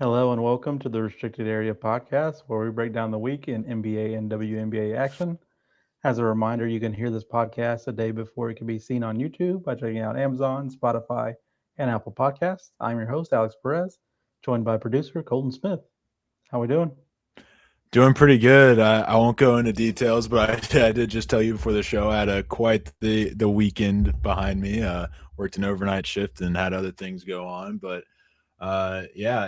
Hello and welcome to the Restricted Area Podcast, where we break down the week in NBA and WNBA action. As a reminder, you can hear this podcast a day before it can be seen on YouTube by checking out Amazon, Spotify, and Apple Podcasts. I'm your host, Alex Perez, joined by producer Colton Smith. How we doing? Doing pretty good. I won't go into details, but I did just tell you before the show I had quite the weekend behind me. Worked an overnight shift and had other things go on, but yeah,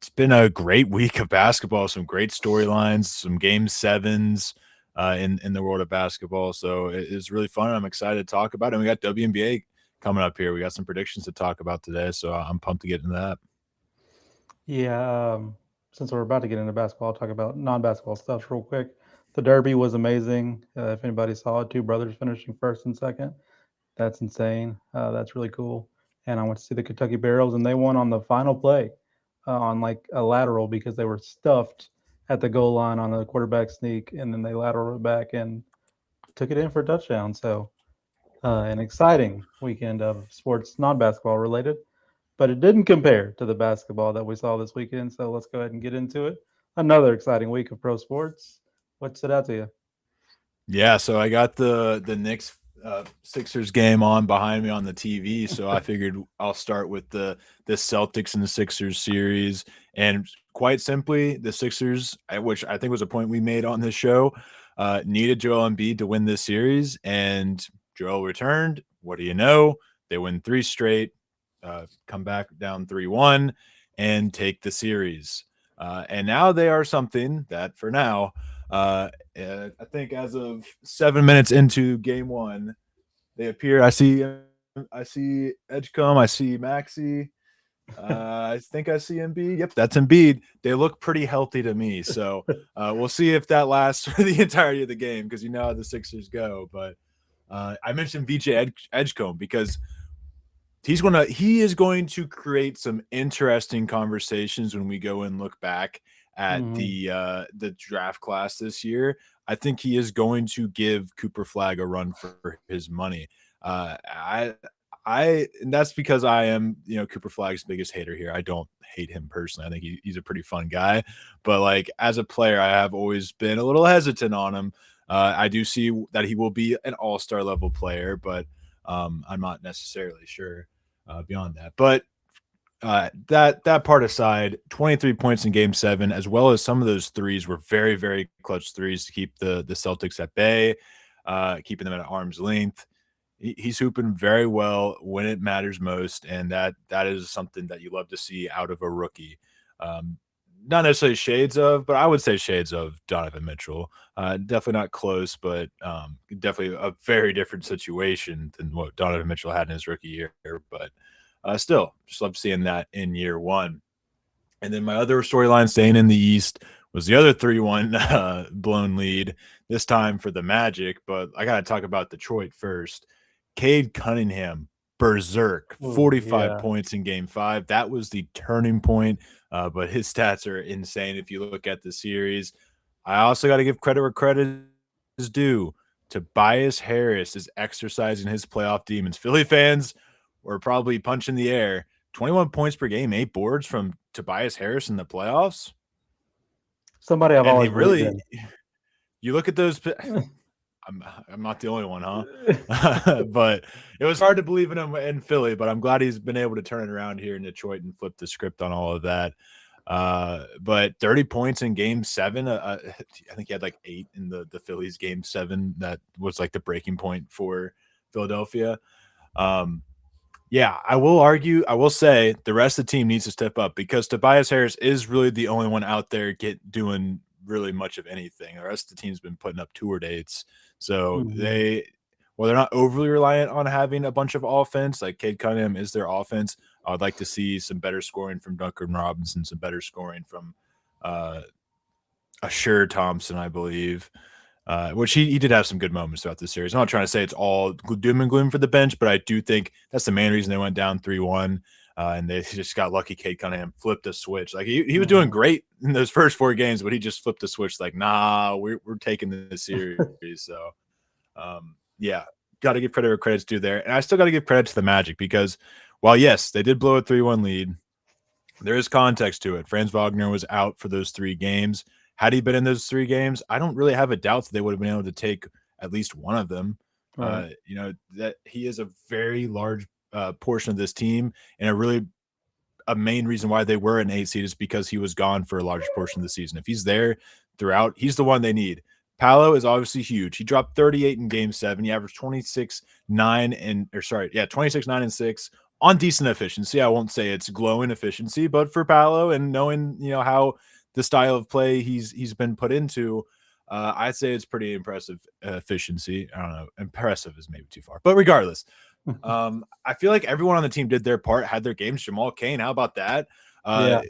it's been a great week of basketball. Some great storylines, some game sevens in the world of basketball. So it's really fun. I'm excited to talk about it. And we got WNBA coming up here. We got some predictions to talk about today, so I'm pumped to get into that. Yeah, since we're about to get into basketball, I'll talk about non-basketball stuff real quick. The Derby was amazing. If anybody saw it, two brothers finishing first and second. That's insane. That's really cool. And I went to see the Kentucky Barrels, and they won on the final play on like a lateral because they were stuffed at the goal line on a quarterback sneak, and then they lateraled it back and took it in for a touchdown. So, an exciting weekend of sports, non basketball related, but it didn't compare to the basketball that we saw this weekend. So, let's go ahead and get into it. Another exciting week of pro sports. What stood out to you? Yeah, so I got the Knicks Sixers game on behind me on the TV, so I figured I'll start with the Celtics and the Sixers series. And quite simply, the Sixers, which I think was a point we made on this show, needed Joel Embiid to win this series, and Joel returned. What do you know? They win three straight, come back down 3-1, and take the series. And now they are something that, for now, I think as of 7 minutes into game one, they appear. I see Edgecombe. I see Maxi. I think I see Embiid. Yep, that's Embiid. They look pretty healthy to me. So we'll see if that lasts for the entirety of the game because you know how the Sixers go. But I mentioned VJ Edgecombe because he is going to create some interesting conversations when we go and look back at Mm-hmm. the draft class this year. I think he is going to give Cooper Flag a run for his money. I and that's because I am, Cooper Flag's biggest hater here. I don't hate him personally. I think he's a pretty fun guy, but like as a player, I have always been a little hesitant on him. I do see that he will be an all-star level player, but I'm not necessarily sure beyond that. But that part aside, 23 points in Game 7, as well as some of those threes were very, very clutch threes to keep the Celtics at bay, keeping them at arm's length. He's hooping very well when it matters most, and that is something that you love to see out of a rookie. Um, Not necessarily shades of, but I would say shades of Donovan Mitchell. Definitely not close, but definitely a very different situation than what Donovan Mitchell had in his rookie year. But still, just love seeing that in year one. And then my other storyline staying in the East was the other 3-1 blown lead, this time for the Magic. But I got to talk about Detroit first. Cade Cunningham, berserk, Oh, 45 yeah. points in game five. That was the turning point, but his stats are insane if you look at the series. I also got to give credit where credit is due. Tobias Harris is exercising his playoff demons. Philly fans were probably punching the air. 21 points per game, 8 boards from Tobias Harris in the playoffs. Somebody I've And he always believed really, in. you look at those. I'm not the only one, huh? But it was hard to believe in him in Philly, but I'm glad he's been able to turn it around here in Detroit and flip the script on all of that. But 30 points in game seven. I think he had like 8 in the Phillies game seven. That was like the breaking point for Philadelphia. Um, yeah, I will say the rest of the team needs to step up because Tobias Harris is really the only one out there doing really much of anything. The rest of the team's been putting up tour dates. So Mhm. they're not overly reliant on having a bunch of offense. Like Cade Cunningham is their offense. I would like to see some better scoring from Duncan Robinson, some better scoring from uh Asher Thompson, I believe. Which he did have some good moments throughout the series. I'm not trying to say it's all doom and gloom for the bench, but I do think that's the main reason they went down 3-1. And they just got lucky. Cade Cunningham flipped a switch. Like he was doing Mhm. great in those first 4 games, but he just flipped the switch. Like, nah, we're taking this series. So, yeah, got to give credit where credit's due there. And I still got to give credit to the Magic because while yes, they did blow a 3-1 lead, There is context to it. Franz Wagner was out for those 3 games. Had he been in those 3 games, I don't really have a doubt that they would have been able to take at least one of them. Right. That he is a very large portion of this team, and a main reason why they were an 8 seed is because he was gone for a large portion of the season. If he's there throughout, he's the one they need. Paolo is obviously huge. He dropped 38 in game 7. He averaged 26, 9, 26, 9, and 6 on decent efficiency. I won't say it's glowing efficiency, but for Paolo and knowing, how the style of play he's been put into, I'd say it's pretty impressive efficiency. I don't know. Impressive is maybe too far, but regardless, I feel like everyone on the team did their part, had their games. Jamal Cain, how about that? Yeah.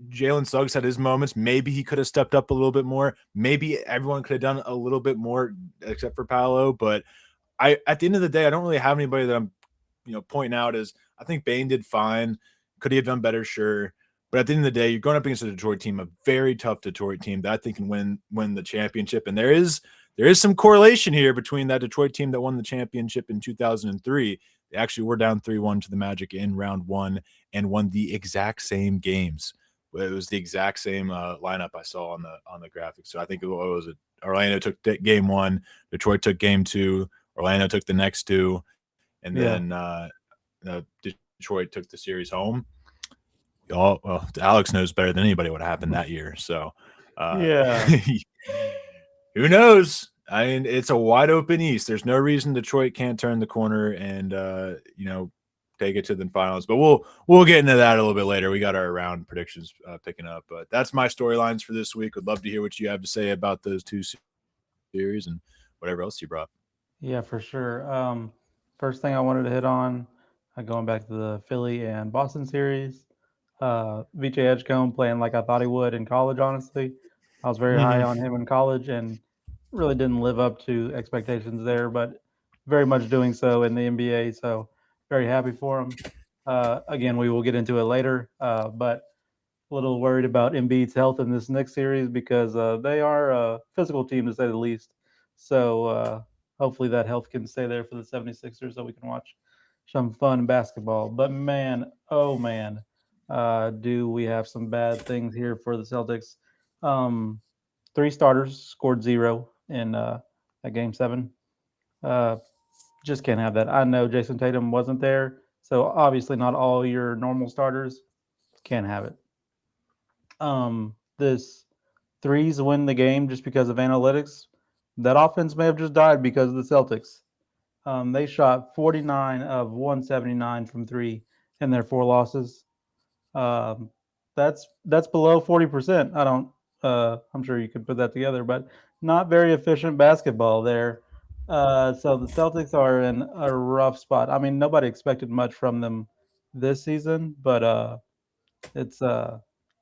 Jalen Suggs had his moments. Maybe he could have stepped up a little bit more. Maybe everyone could have done a little bit more, except for Paolo. But at the end of the day, I don't really have anybody that I'm, pointing out as I think Bane did fine. Could he have done better? Sure. But at the end of the day, you're going up against a Detroit team, a very tough Detroit team that I think can win the championship. And there is some correlation here between that Detroit team that won the championship in 2003. They actually were down 3-1 to the Magic in round 1 and won the exact same games. It was the exact same lineup I saw on the graphic. So I think it was Orlando took game 1, Detroit took game 2, Orlando took the next 2, and then Detroit took the series home. Alex knows better than anybody what happened that year. So who knows? I mean, it's a wide open East. There's no reason Detroit can't turn the corner and take it to the finals. But we'll get into that a little bit later. We got our round predictions picking up. But that's my storylines for this week. Would love to hear what you have to say about those 2 series and whatever else you brought. Yeah, for sure. First thing I wanted to hit on, going back to the Philly and Boston series, VJ Edgecombe playing like I thought he would in college, honestly. I was very high on him in college and really didn't live up to expectations there, but very much doing so in the NBA. So very happy for him. Again, we will get into it later, but a little worried about Embiid's health in this next series because they are a physical team to say the least. So hopefully that health can stay there for the 76ers so we can watch some fun basketball. But man, oh man, do we have some bad things here for the Celtics. 3 starters scored 0 in at game 7. Just can't have that. I know Jason Tatum wasn't there, so obviously not all your normal starters. Can't have it. This threes win the game just because of analytics. That offense may have just died because of the Celtics. They shot 49 of 179 from 3 in their 4 losses. That's below 40%. I'm sure you could put that together, but not very efficient basketball there. So the Celtics are in a rough spot. I mean, nobody expected much from them this season, but it's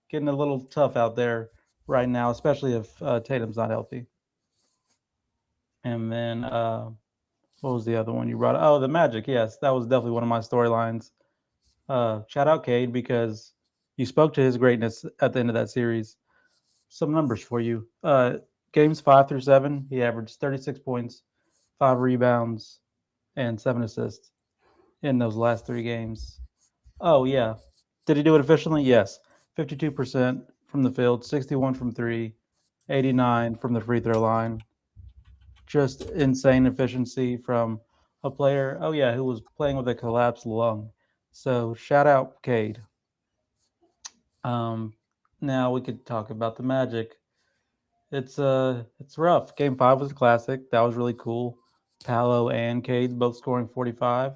getting a little tough out there right now, especially if Tatum's not healthy. And then what was the other one you brought? Oh, the Magic. Yes, that was definitely one of my storylines. Shout out Cade because you spoke to his greatness at the end of that series. Some numbers for you. Games 5 through 7, he averaged 36 points, 5 rebounds, and 7 assists in those last 3 games. Oh, yeah. Did he do it efficiently? Yes. 52% from the field, 61 from 3, 89 from the free throw line. Just insane efficiency from a player, who was playing with a collapsed lung. So shout out Cade. Now we could talk about the Magic. It's rough. Game 5 was a classic. That was really cool. Paolo and Cade both scoring 45.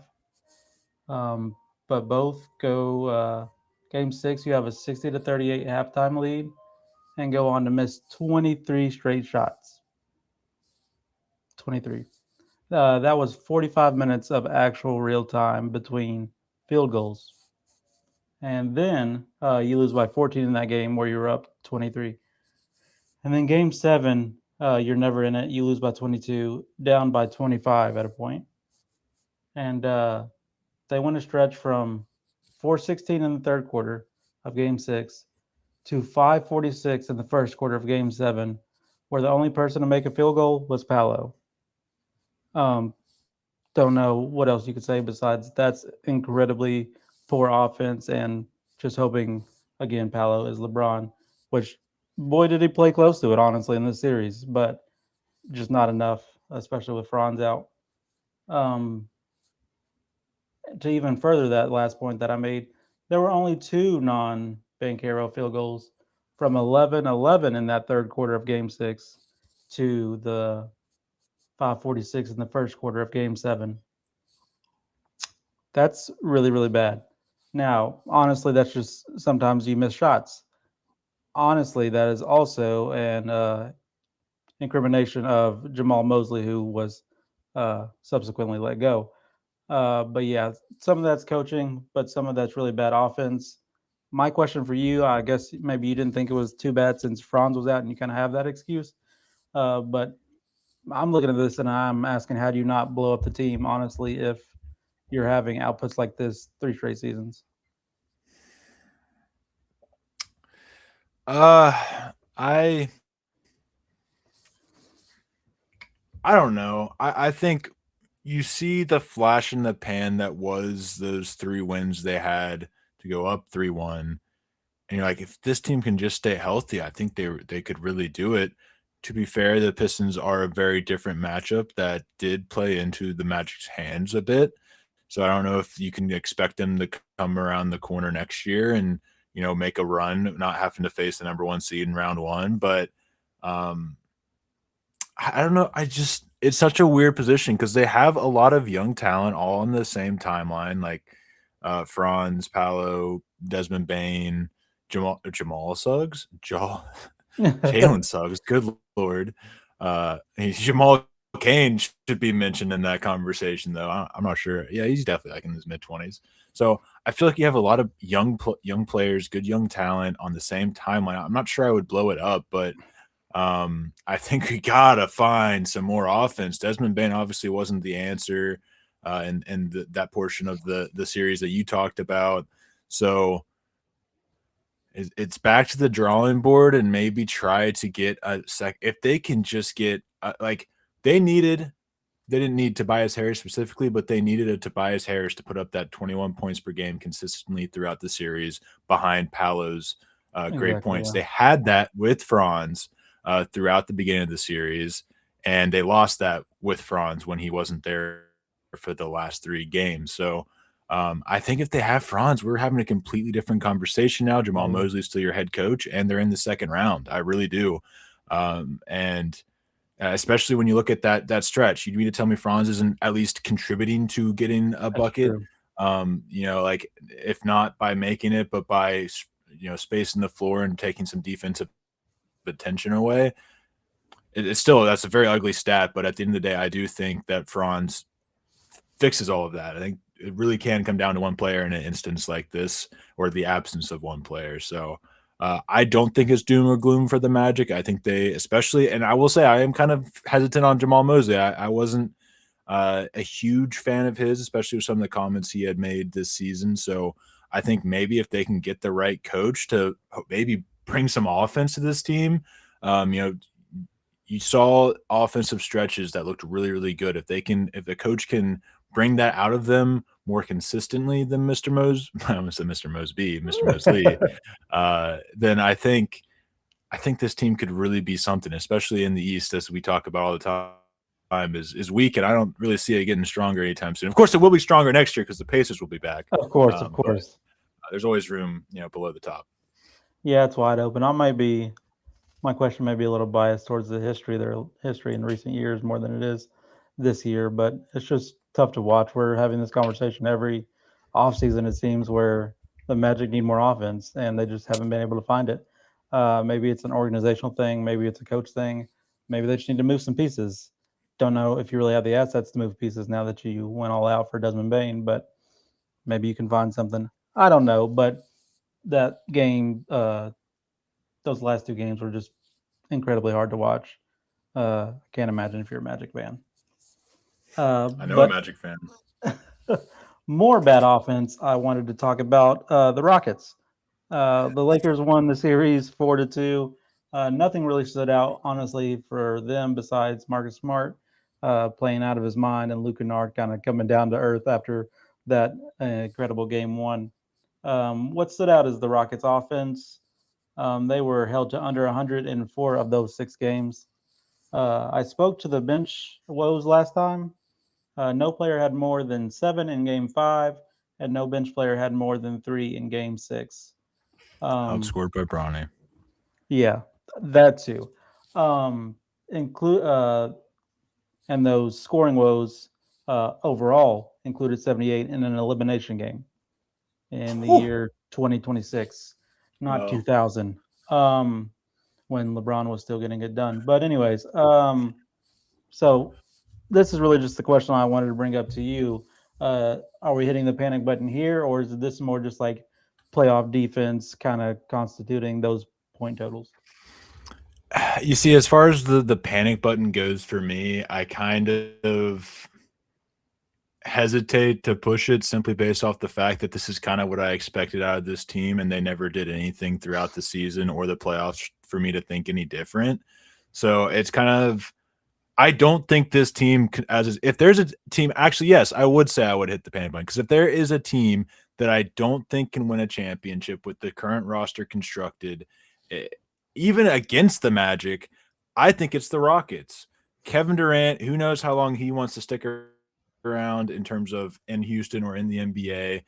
But both go game 6. You have a 60-38 halftime lead, and go on to miss 23 straight shots. 23. That was 45 minutes of actual real time between field goals. And then you lose by 14 in that game where you're up 23. And then game 7, you're never in it. You lose by 22, down by 25 at a point. And they went a stretch from 4:16 in the third quarter of game 6 to 5:46 in the first quarter of game 7, where the only person to make a field goal was Paolo. Don't know what else you could say besides that's incredibly poor offense and just hoping again Paolo is LeBron, which boy did he play close to it honestly in this series, but just not enough, especially with Franz out. Um, to even further that last point that I made, there were only two non-Banchero field goals from 11-11 in that third quarter of Game 6 to the 5:46 in the first quarter of Game 7. That's really, really bad. Now, honestly, that's just sometimes you miss shots. Honestly, that is also an incrimination of Jamal Mosley, who was subsequently let go. But yeah, some of that's coaching, but some of that's really bad offense. My question for you, I guess maybe you didn't think it was too bad since Franz was out and you kind of have that excuse. But I'm looking at this and I'm asking, how do you not blow up the team, honestly, if you're having outputs like this 3 straight seasons? I I don't know. I think you see the flash in the pan that was those 3 wins they had to go up 3-1, and you're like, if this team can just stay healthy, I think they could really do it. To be fair, the Pistons are a very different matchup that did play into the Magic's hands a bit. So I don't know if you can expect them to come around the corner next year and make a run, not having to face the number 1 seed in round one. But um, I don't know. I just it's such a weird position because they have a lot of young talent all on the same timeline, like Franz, Paolo, Desmond Bain, Jamal Suggs, Jalen Suggs. Good lord, Jamal Kane should be mentioned in that conversation, though. I'm not sure. Yeah, he's definitely like in his mid-20s. So I feel like you have a lot of young players, good young talent on the same timeline. I'm not sure I would blow it up, but I think we gotta find some more offense. Desmond Bain obviously wasn't the answer in that portion of the series that you talked about. So it's back to the drawing board and maybe try to get a sec. If they can just get like they needed, they didn't need Tobias Harris specifically, but they needed a Tobias Harris to put up that 21 points per game consistently throughout the series behind Paolo's great Exactly. points. Yeah. They had that with Franz throughout the beginning of the series, and they lost that with Franz when he wasn't there for the last 3 games. So I think if they have Franz, we're having a completely different conversation now. Jamal Right. Mosley's still your head coach, and they're in the second round. I really do. And especially when you look at that stretch, you mean to tell me Franz isn't at least contributing to getting a That's bucket? true. Like if not by making it, but by spacing the floor and taking some defensive attention away. It's still that's a very ugly stat, but at the end of the day, I do think that Franz fixes all of that. I think it really can come down to one player in an instance like this, or the absence of one player. So I don't think it's doom or gloom for the Magic. I think they, especially, and I will say, I am kind of hesitant on Jamal Mosley. I wasn't a huge fan of his, especially with some of the comments he had made this season. So I think maybe if they can get the right coach to maybe bring some offense to this team, um, you know, you saw offensive stretches that looked really, really good. If the coach can bring that out of them more consistently than Mr. I almost said Mr. Mosby, Mr. Mosley, then I think this team could really be something, especially in the East, as we talk about all the time, is weak, and I don't really see it getting stronger anytime soon. Of course, it will be stronger next year because the Pacers will be back. Of course. Of But course. there's always room, below the top. Yeah, it's wide open. I might be My question may be a little biased towards the their history in recent years more than it is this year, but it's just tough to watch. We're having this conversation every offseason, it seems, where the Magic need more offense and they just haven't been able to find it. Maybe it's an organizational thing, maybe it's a coach thing, maybe they just need to move some pieces. Don't know if you really have the assets to move pieces now that you went all out for Desmond Bain, but maybe you can find something. I don't know, but that game, those last 2 games were just incredibly hard to watch. I can't imagine if you're a Magic fan. I know a But Magic fan. more bad offense, I wanted to talk about the Rockets. The Lakers won the series 4-2. Nothing really stood out, honestly, for them besides Marcus Smart playing out of his mind and Luke Kennard kind of coming down to earth after that incredible game one. What stood out is the Rockets' offense. They were held to under 104 of those 6 games. I spoke to the bench woes last time. No player had more than 7 in game 5, and no bench player had more than 3 in game 6. Um, Outscored by Bronny. yeah, that too. Um, include and those scoring woes overall included 78 in an elimination game in the Whew. year 2026, not Wow. 2000, when LeBron was still getting it done. But anyways, so this is really just the question I wanted to bring up to you. Are we hitting the panic button here, or is this more just like playoff defense kind of constituting those point totals? You see, as far as the panic button goes for me, I kind of hesitate to push it simply based off the fact that this is kind of what I expected out of this team, and they never did anything throughout the season or the playoffs for me to think any different. So it's kind of, I don't think this team, if there's a team, actually, yes, I would say I would hit the panic button, because if there is a team that I don't think can win a championship with the current roster constructed, eh, even against the Magic, I think it's the Rockets. Kevin Durant, who knows how long he wants to stick around in terms of in Houston or in the NBA.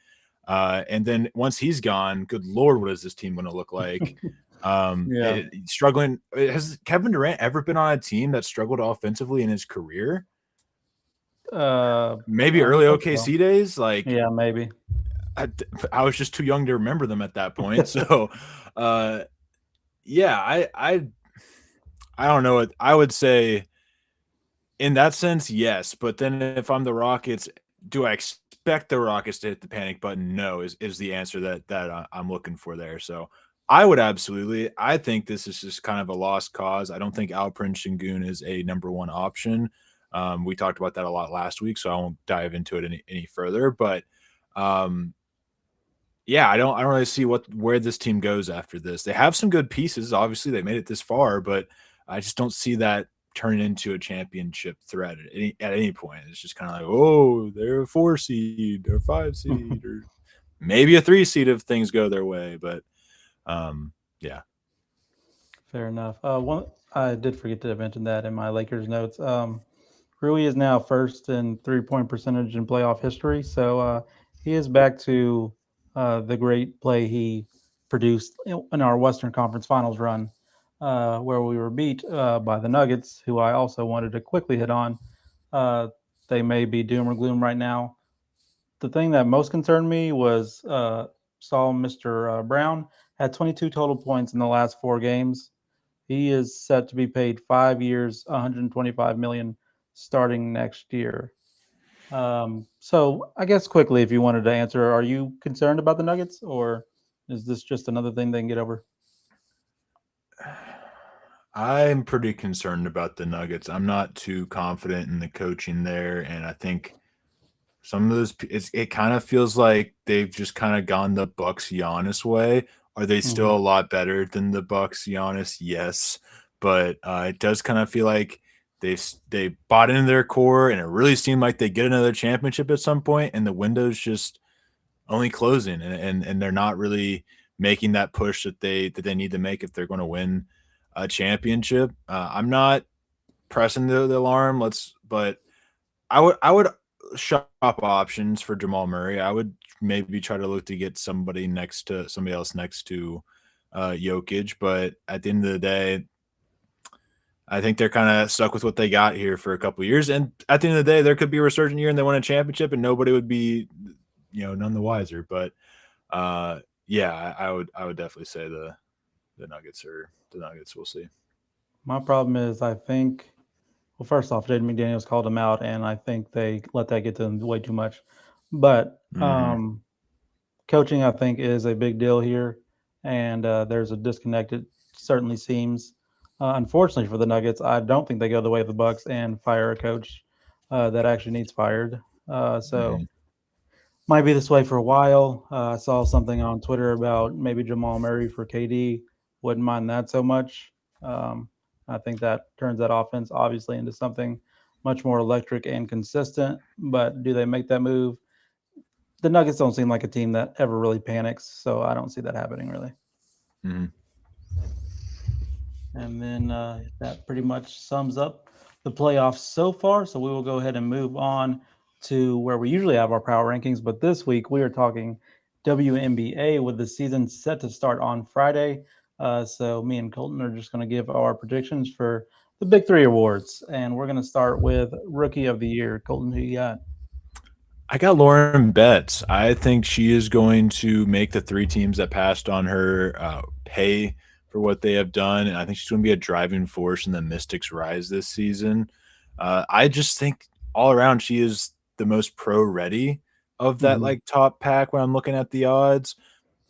And then once he's gone, good Lord, what is this team going to look like? Yeah. Struggling. Has Kevin Durant ever been on a team that struggled offensively in his career? Maybe I don't early think so. OKC days. Like Yeah, maybe. I, I was just too young to remember them at that point. So, uh, yeah, I don't know. I would say in that sense, yes. But then if I'm the Rockets, do I expect the Rockets to hit the panic button? No, is the answer that I'm looking for there. So I would absolutely. I think this is just kind of a lost cause. I don't think Alperen Şengün is a number one option. We talked about that a lot last week, so I won't dive into it any further. But um, yeah, I don't really see where this team goes after this. They have some good pieces. Obviously, they made it this far, but I just don't see that turning into a championship threat at any point. It's just kind of like, oh, they're a 4 seed or 5 seed or maybe a 3 seed if things go their way. But yeah. Fair enough. One, I did forget to mention that in my Lakers notes. Rui is now first in 3-point percentage in playoff history, so he is back to the great play he produced in our Western Conference Finals run, where we were beat by the Nuggets, who I also wanted to quickly hit on. Uh, they may be doom or gloom right now. The thing that most concerned me was saw Mr. Brown had 22 total points in the last 4 games. He is set to be paid 5 years, 125 million, starting next year. So I guess quickly, if you wanted to answer, are you concerned about the Nuggets, or is this just another thing they can get over? I'm pretty concerned about the Nuggets. I'm not too confident in the coaching there, and I think some of this it kind of feels like they've just kind of gone the Bucks Giannis way. Are they Mm-hmm. still a lot better than the Bucks Giannis? Yes, but it does kind of feel like they bought into their core, and it really seemed like they get another championship at some point, and the window's just only closing, and they're not really making that push that they need to make if they're going to win a championship. I'm not pressing the alarm. But I would shop options for Jamal Murray. I would maybe try to look to get somebody else next to Jokic. But at the end of the day, I think they're kind of stuck with what they got here for a couple of years. And at the end of the day, there could be a resurgent year and they win a championship, and nobody would be, none the wiser. But uh, yeah, I would definitely say the Nuggets or the Nuggets. We'll see. My problem is, I think, well, first off, Jaden McDaniels called him out, and I think they let that get to them way too much. But Hmm. coaching, I think, is a big deal here, and there's a disconnect. It certainly seems. Unfortunately for the Nuggets, I don't think they go the way of the Bucks and fire a coach that actually needs fired. So Hmm. might be this way for a while. I saw something on Twitter about maybe Jamal Murray for KD. Wouldn't mind that so much. Um, I think that turns that offense obviously into something much more electric and consistent. But do they make that move? the Nuggets don't seem like a team that ever really panics, so I don't see that happening really. Mm-hmm. And then that pretty much sums up the playoffs so far. So we will go ahead and move on to where we usually have our power rankings. But this week we are talking WNBA with the season set to start on Friday. So me and Colton are just going to give our predictions for the Big Three awards. And we're going to start with Rookie of the Year. Colton, who you got? I got Lauren Betts. I think she is going to make the three teams that passed on her pay for what they have done. And I think she's going to be a driving force in the Mystics' rise this season. I just think all around she is the most pro ready of that Mm-hmm. like top pack when I'm looking at the odds.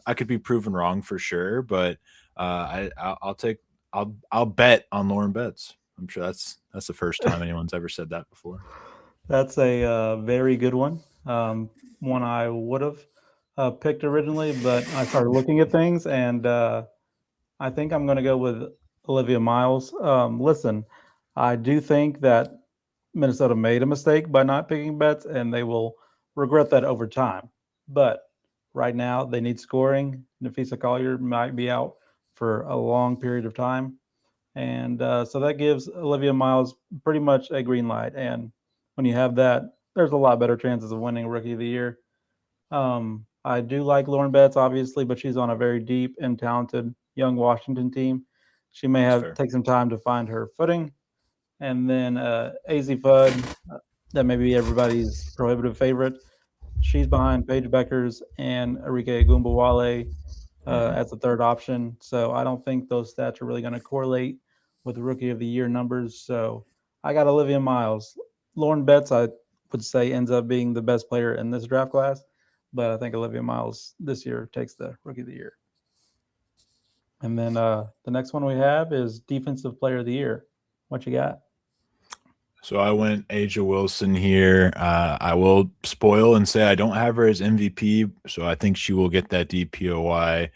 I could be proven wrong for sure, but I'll bet on Lauren Betts. I'm sure that's the first time anyone's ever said that before. That's a very good one. One I would have picked originally, but I started looking at things, and I think I'm going to go with Olivia Miles. Listen, I do think that Minnesota made a mistake by not picking Betts, and they will regret that over time. But right now, they need scoring. Nafisa Collier might be out for a long period of time. And so that gives Olivia Miles pretty much a green light. And when you have that, there's a lot better chances of winning Rookie of the Year. I do like Lauren Betts, obviously, but she's on a very deep and talented young Washington team. She may That's have fair. take some time to find her footing. And then AZ Fudd, that may be everybody's prohibitive favorite. She's behind Paige Beckers and Arike Agumbawale Hmm. as the third option. So I don't think those stats are really going to correlate with the Rookie of the Year numbers. So I got Olivia Miles. Lauren Betts, I would say, ends up being the best player in this draft class, but I think Olivia Miles this year takes the Rookie of the Year. And then the next one we have is Defensive Player of the Year. What you got? So I went Aja Wilson here. I will spoil and say I don't have her as MVP, so I think she will get that DPOY.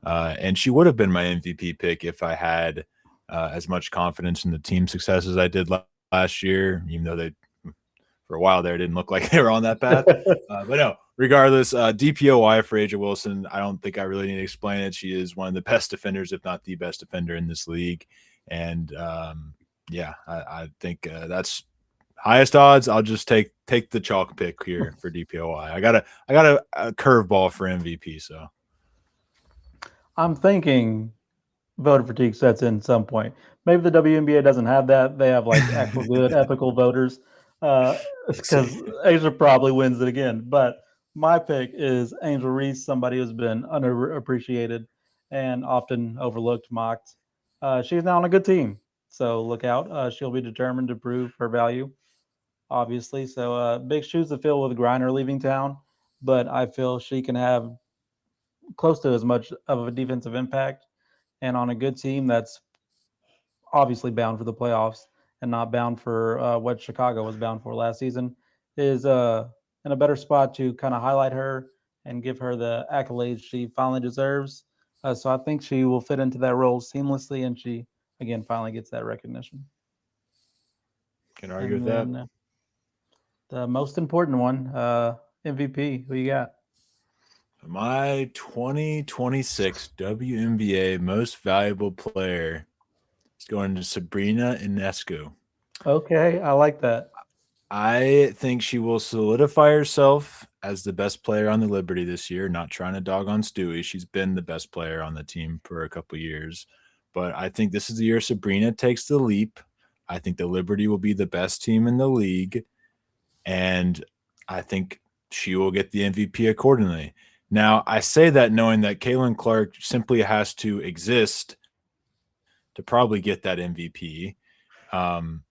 And she would have been my MVP pick if I had as much confidence in the team success as I did last year, even though they, for a while there, didn't look like they were on that path. But no, regardless, DPOY for Aja Wilson, I don't think I really need to explain it. She is one of the best defenders, if not the best defender in this league. And yeah, I think that's highest odds. I'll just take the chalk pick here for DPOY. I got a curveball for MVP. So I'm thinking voter fatigue sets in some point. Maybe the WNBA doesn't have that. They have like actual good ethical voters see. because Asia probably wins it again. But my pick is Angel Reese, somebody who's been underappreciated and often overlooked, mocked. She's now on a good team. So look out. She'll be determined to prove her value, obviously. So big shoes to fill with Griner leaving town. But I feel she can have close to as much of a defensive impact and on a good team that's obviously bound for the playoffs and not bound for what Chicago was bound for last season, is in a better spot to kind of highlight her and give her the accolades she finally deserves. So I think she will fit into that role seamlessly, and she again finally gets that recognition. Can argue And with that. then the most important one, MVP. Who you got? My 2026 WNBA most valuable player is going to Sabrina Ionescu. Okay, I like that. I think she will solidify herself as the best player on the Liberty this year. Not trying to dog on Stewie. She's been the best player on the team for a couple years. But I think this is the year Sabrina takes the leap. I think the Liberty will be the best team in the league. And I think she will get the MVP accordingly. Now, I say that knowing that Caitlin Clark simply has to exist to probably get that MVP. Um,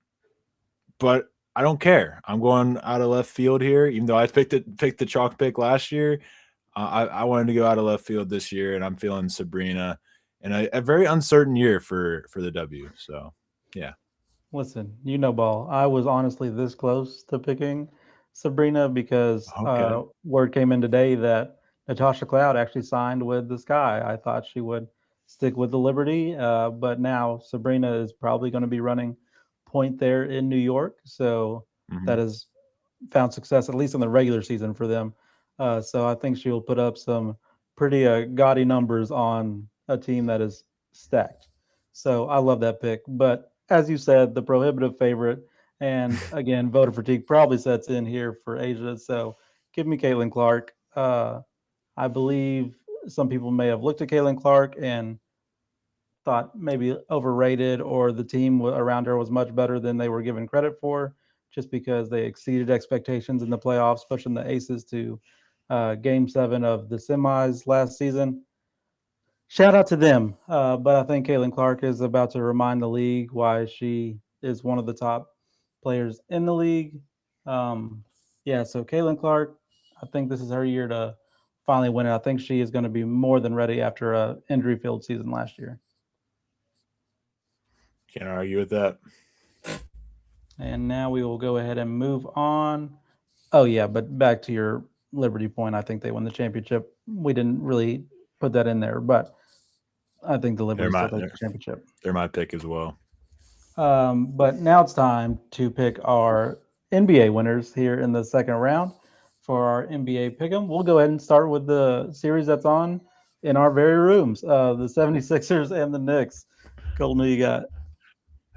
but I don't care. I'm going out of left field here, even though I picked the chalk pick last year. I wanted to go out of left field this year, and I'm feeling Sabrina in a very uncertain year for the W. So, yeah. Listen, you know ball. I was honestly this close to picking Sabrina because Okay. word came in today that Natasha Cloud actually signed with the Sky. I thought she would stick with the Liberty, but now Sabrina is probably going to be running point there in New York. So Mm-hmm. that has found success, at least in the regular season for them. So I think she'll put up some pretty gaudy numbers on a team that is stacked. So I love that pick. But as you said, the prohibitive favorite, and again, voter fatigue probably sets in here for Asia. So give me Caitlin Clark. I believe some people may have looked at Caitlin Clark and thought maybe overrated, or the team around her was much better than they were given credit for, just because they exceeded expectations in the playoffs, pushing the Aces to Game 7 of the semis last season. Shout out to them. But I think Caitlin Clark is about to remind the league why she is one of the top players in the league. Um, yeah, so Caitlin Clark, I think this is her year to finally win it. I think she is going to be more than ready after a injury-filled season last year. Can't argue with that. And now we will go ahead and move on. Oh yeah, but back to your Liberty point, I think they won the championship. We didn't really put that in there, but I think the Liberty still takes the championship. They're my pick as well. But now it's time to pick our NBA winners here in the second round for our NBA pick'em. We'll go ahead and start with the series that's on in our very rooms, the 76ers and the Knicks. Colton, who you got?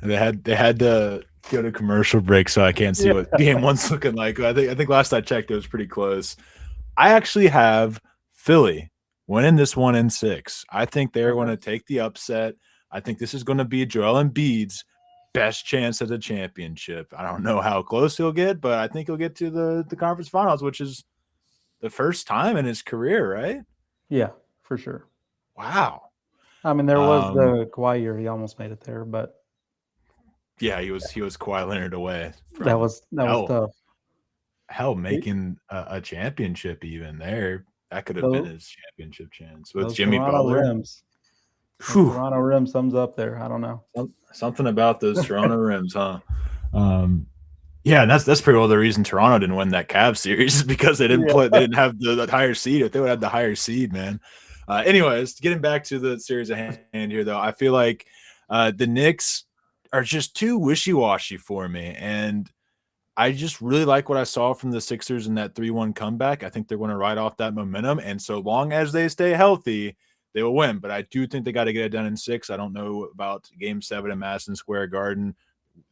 They had to go to commercial break, so I can't see what game one's looking like. I think last I checked, it was pretty close. I actually have Philly winning this one in 6. I think they're going to take the upset. I think this is going to be Joel Embiid's best chance at the championship. I don't know how close he'll get, but I think he'll get to the conference finals, which is the first time in his career, right? Yeah, for sure. Wow. I mean, there was the Kawhi year; he almost made it there, but yeah, he was Kawhi Leonard away. That was tough. Hell, making a championship even there, that could have been his championship chance with Jimmy Toronto Butler. Rims. Toronto rim sums up there. I don't know. Something about those Toronto rims, huh? Yeah, and that's pretty well the reason Toronto didn't win that Cavs series is because they didn't play. They didn't have the higher seed. If they would have the higher seed, man. Anyways, getting back to the series at hand here, though, I feel like the Knicks are just too wishy-washy for me, and I just really like what I saw from the Sixers in that 3-1 comeback. I think they're going to ride off that momentum, and so long as they stay healthy, they will win. But I do think they got to get it done in 6. I don't know about Game 7 in Madison Square Garden.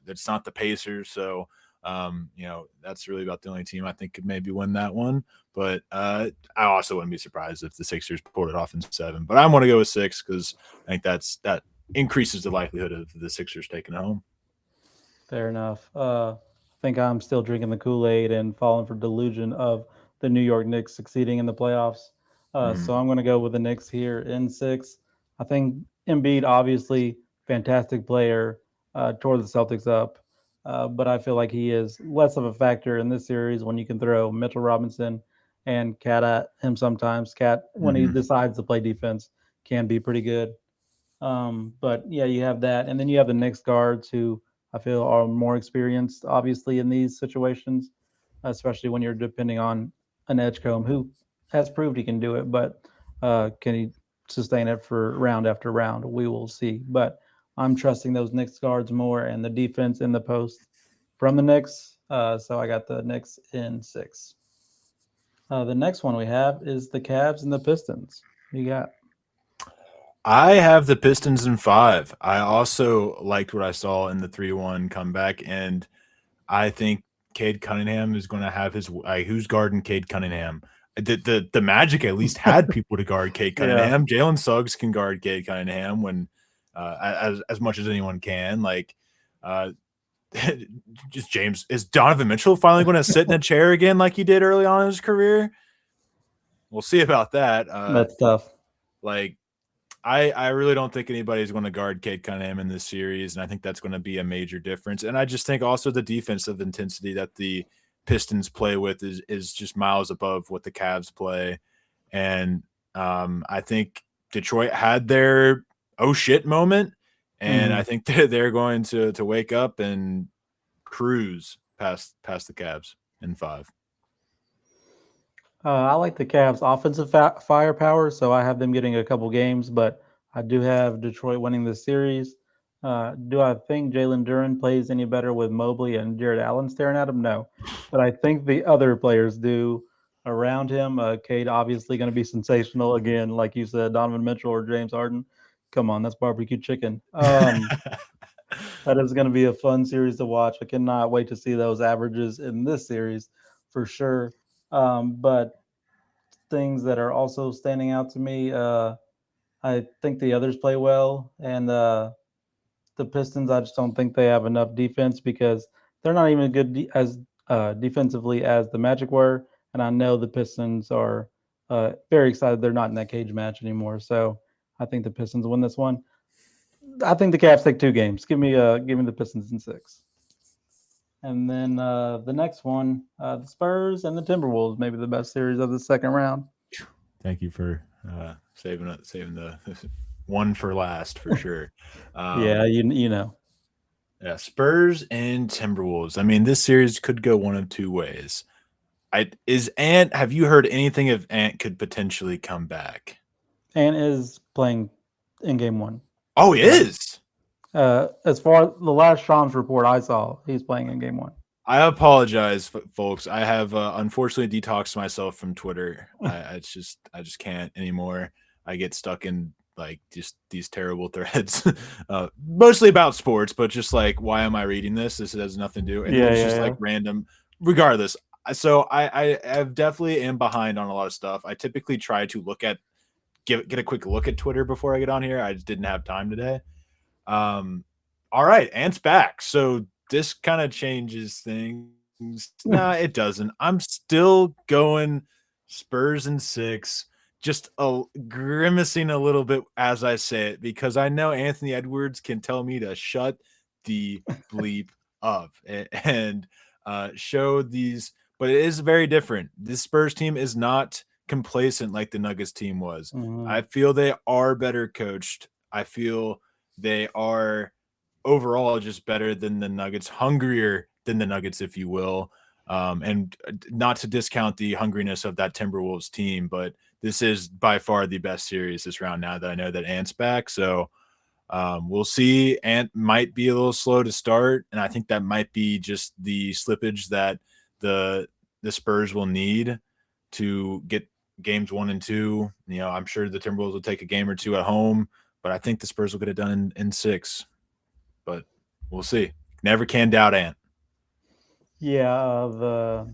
It's not the Pacers, so that's really about the only team I think could maybe win that one. But I also wouldn't be surprised if the Sixers pulled it off in 7. But I want to go with 6 because I think that increases the likelihood of the Sixers taking it home. Fair enough. I think I'm still drinking the Kool-Aid and falling for delusion of the New York Knicks succeeding in the playoffs. So I'm going to go with the Knicks here in 6. I think Embiid, obviously, fantastic player, tore the Celtics up. But I feel like he is less of a factor in this series when you can throw Mitchell Robinson and Cat at him sometimes. Cat, when he decides to play defense, can be pretty good. But yeah, you have that. And then you have the Knicks guards who I feel are more experienced, obviously, in these situations, especially when you're depending on an Edgecombe who has proved he can do it, but can he sustain it for round after round? We will see. But I'm trusting those Knicks guards more and the defense in the post from the Knicks. So I got the Knicks in 6. The next one we have is the Cavs and the Pistons. You got? I have the Pistons in 5. I also liked what I saw in the 3-1 comeback, and I think Cade Cunningham is going to have his who's guarding Cade Cunningham? The Magic at least had people to guard Cade Cunningham. Yeah. Jalen Suggs can guard Cade Cunningham when as much as anyone can. Just James, is Donovan Mitchell finally going to sit in a chair again like he did early on in his career? We'll see about that. That's tough. I really don't think anybody's going to guard Cade Cunningham in this series, and I think that's going to be a major difference. And I just think also the defensive intensity that the Pistons play with is just miles above what the Cavs play. And I think Detroit had their oh shit moment, and I think they're going to wake up and cruise past the Cavs in 5. I like the Cavs' offensive firepower, so I have them getting a couple games, but I do have Detroit winning this series. Do I think Jalen Duren plays any better with Mobley and Jared Allen staring at him? No, but I think the other players do. around him. Cade obviously going to be sensational again, like you said, Donovan Mitchell or James Harden. Come on, that's barbecue chicken. That is going to be a fun series to watch. I cannot wait to see those averages in this series for sure. But things that are also standing out to me, I think the others play well, and the Pistons, I just don't think they have enough defense because they're not even good as defensively as the Magic were. And I know the Pistons are very excited they're not in that cage match anymore. So I think the Pistons win this one. I think the Cavs take 2 games. Give me the Pistons in 6. And then the next one, the Spurs and the Timberwolves, maybe the best series of the second round. Thank you for saving the one for last for sure. Yeah, you know. Yeah, Spurs and Timberwolves. I mean, this series could go one of two ways. Is Ant? Have you heard anything if Ant could potentially come back? Ant is playing in game 1. Oh, he is. As far as the last Shams report I saw, he's playing in game 1. I apologize, folks. I have unfortunately detoxed myself from Twitter. I just can't anymore. I get stuck in like just these terrible threads, mostly about sports, but just like, why am I reading this? This has nothing to do. And it's just like random. Regardless, so I have definitely am behind on a lot of stuff. I typically try to get a quick look at Twitter before I get on here. I just didn't have time today. All right, Ant's back. So this kind of changes things. Nah, it doesn't. I'm still going Spurs in 6, just grimacing a little bit as I say it, because I know Anthony Edwards can tell me to shut the bleep up and show these, but it is very different. This Spurs team is not complacent like the Nuggets team was. Mm-hmm. I feel they are better coached. I feel they are overall just better than the Nuggets, hungrier than the Nuggets, if you will. And not to discount the hungriness of that Timberwolves team, but this is by far the best series this round now that I know that Ant's back. So we'll see. Ant might be a little slow to start, and I think that might be just the slippage that the Spurs will need to get games 1 and 2. You know, I'm sure the Timberwolves will take a game or 2 at home, but I think the Spurs will get it done in 6. But we'll see. Never can doubt Ant. Yeah,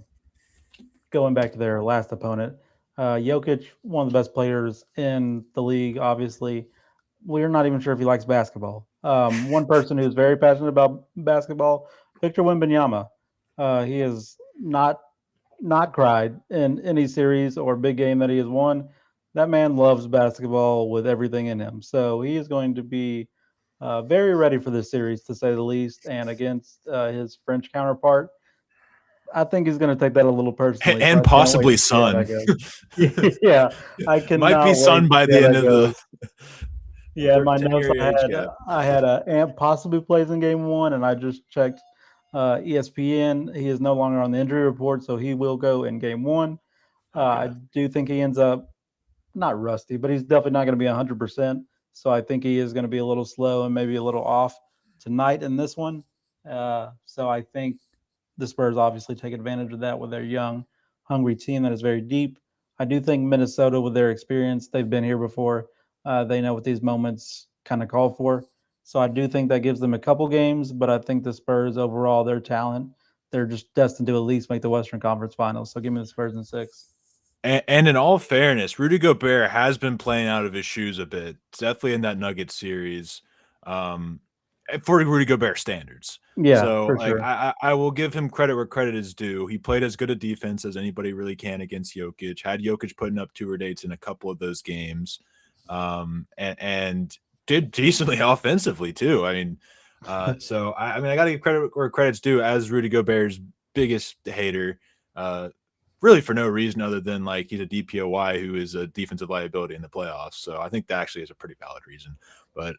going back to their last opponent, Jokic, one of the best players in the league. Obviously, we're not even sure if he likes basketball. One person who's very passionate about basketball, Victor Wembanyama. He has not cried in any series or big game that he has won. That man loves basketball with everything in him. So he is going to be very ready for this series, to say the least. And against his French counterpart, I think he's going to take that a little personally. And possibly Son. Yeah, I can. Might be Son by the end of the. Yeah, my notes I had Ant possibly plays in game 1, and I just checked ESPN. He is no longer on the injury report, so he will go in game 1. I do think he ends up not rusty, but he's definitely not going to be 100%. So I think he is going to be a little slow and maybe a little off tonight in this one. So I think the Spurs obviously take advantage of that with their young, hungry team that is very deep. I do think Minnesota, with their experience, they've been here before. They know what these moments kind of call for. So I do think that gives them a couple games, but I think the Spurs overall, their talent, they're just destined to at least make the Western Conference Finals. So give me the Spurs in 6. And in all fairness, Rudy Gobert has been playing out of his shoes a bit. Definitely in that Nuggets series, for Rudy Gobert standards. Yeah, so for like sure. I will give him credit where credit is due. He played as good a defense as anybody really can against Jokic. Had Jokic putting up 2 or dates in a couple of those games, and did decently offensively too. I mean, so I mean I got to give credit where credit's due as Rudy Gobert's biggest hater. Really for no reason other than like he's a DPOY who is a defensive liability in the playoffs. So I think that actually is a pretty valid reason. But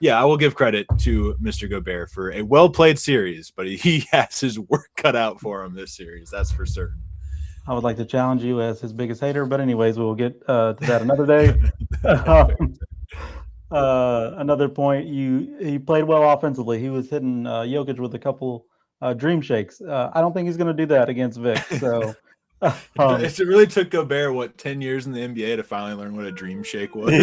yeah, I will give credit to Mr. Gobert for a well-played series, but he has his work cut out for him this series. That's for certain. I would like to challenge you as his biggest hater, but anyways, we will get to that another day. Another point, he played well offensively. He was hitting Jokic with a couple dream shakes. I don't think he's going to do that against Vic. So It really took Gobert 10 years in the NBA to finally learn what a dream shake was. Yeah.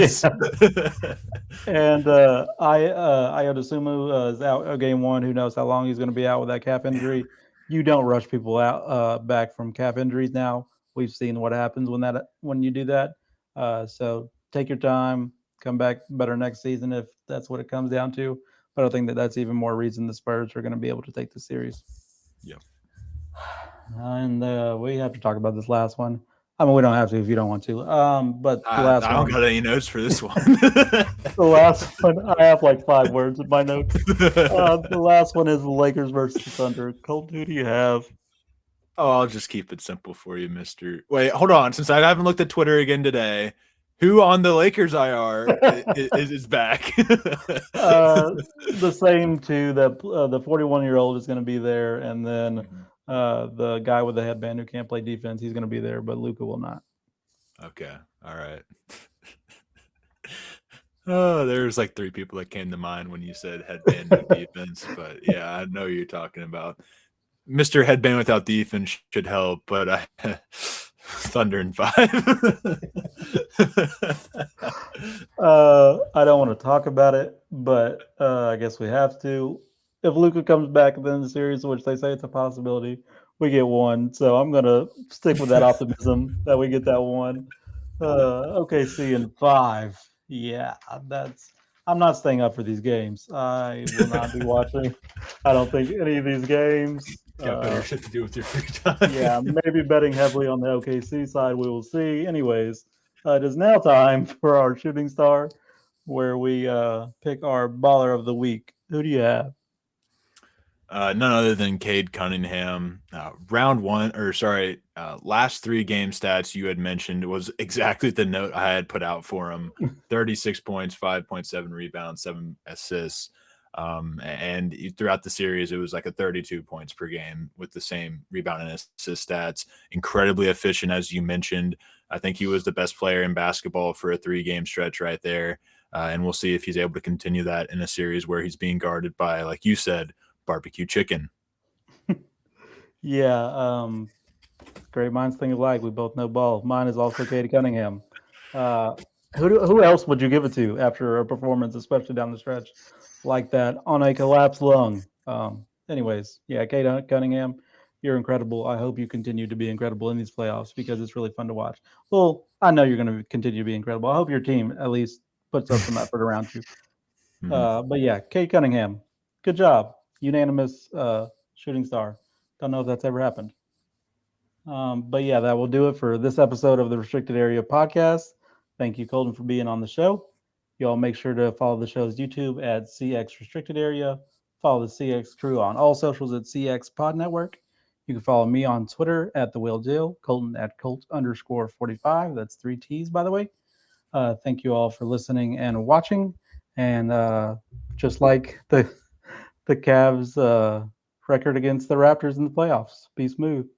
And Ayo Dosunmu is out game one. Who knows how long he's going to be out with that calf injury? You don't rush people out back from calf injuries now. We've seen what happens when you do that. So take your time, come back better next season if that's what it comes down to. But I think that's even more reason the Spurs are going to be able to take the series. Yep. And we have to talk about this last one. I mean, we don't have to if you don't want to. But the last I don't got any notes for this one. The last one, I have like 5 words in my notes. The last one is the Lakers versus the Thunder. Colt, who do you have? Oh, I'll just keep it simple for you, Mister. Wait, hold on. Since I haven't looked at Twitter again today, who on the Lakers IR is back? The same two. That the 41-year-old is going to be there, and then the guy with the headband who can't play defense, he's going to be there, but Luka will not. Okay, all right. Oh, there's like 3 people that came to mind when you said headband no defense, but yeah, I know what you're talking about. Mr. Headband without defense should help, but Thunder in 5. I don't want to talk about it, but I guess we have to. If Luka comes back in the series, which they say it's a possibility, we get 1. So I'm gonna stick with that optimism that we get that 1. OKC in 5. Yeah, I'm not staying up for these games. I will not be watching. I don't think any of these games. Got better shit to do with your free time. Yeah, maybe betting heavily on the OKC side. We will see. Anyways, it is now time for our shooting star, where we pick our baller of the week. Who do you have? None other than Cade Cunningham. Last 3 game stats you had mentioned was exactly the note I had put out for him. 36 points, 5.7 rebounds, 7 assists. And throughout the series, it was like a 32 points per game with the same rebound and assist stats. Incredibly efficient, as you mentioned. I think he was the best player in basketball for a 3-game stretch right there. And we'll see if he's able to continue that in a series where he's being guarded by, like you said, barbecue chicken. Yeah, great minds think alike. We both know ball. Mine is also Cade Cunningham. Who else would you give it to after a performance, especially down the stretch like that on a collapsed lung? Anyways, yeah, Cade Cunningham, you're incredible. I hope you continue to be incredible in these playoffs because it's really fun to watch. Well, I know you're going to continue to be incredible. I hope your team at least puts up some effort around you. But yeah, Cade Cunningham, good job. Unanimous shooting star. Don't know if that's ever happened. But yeah, that will do it for this episode of the Restricted Area Podcast. Thank you, Colton, for being on the show. Y'all make sure to follow the show's YouTube at CX Restricted Area. Follow the CX crew on all socials at CX Pod Network. You can follow me on Twitter at The Will Dill, Colton at Colt_45. That's 3 T's, by the way. Thank you all for listening and watching. And just like the Cavs record against the Raptors in the playoffs, be smooth.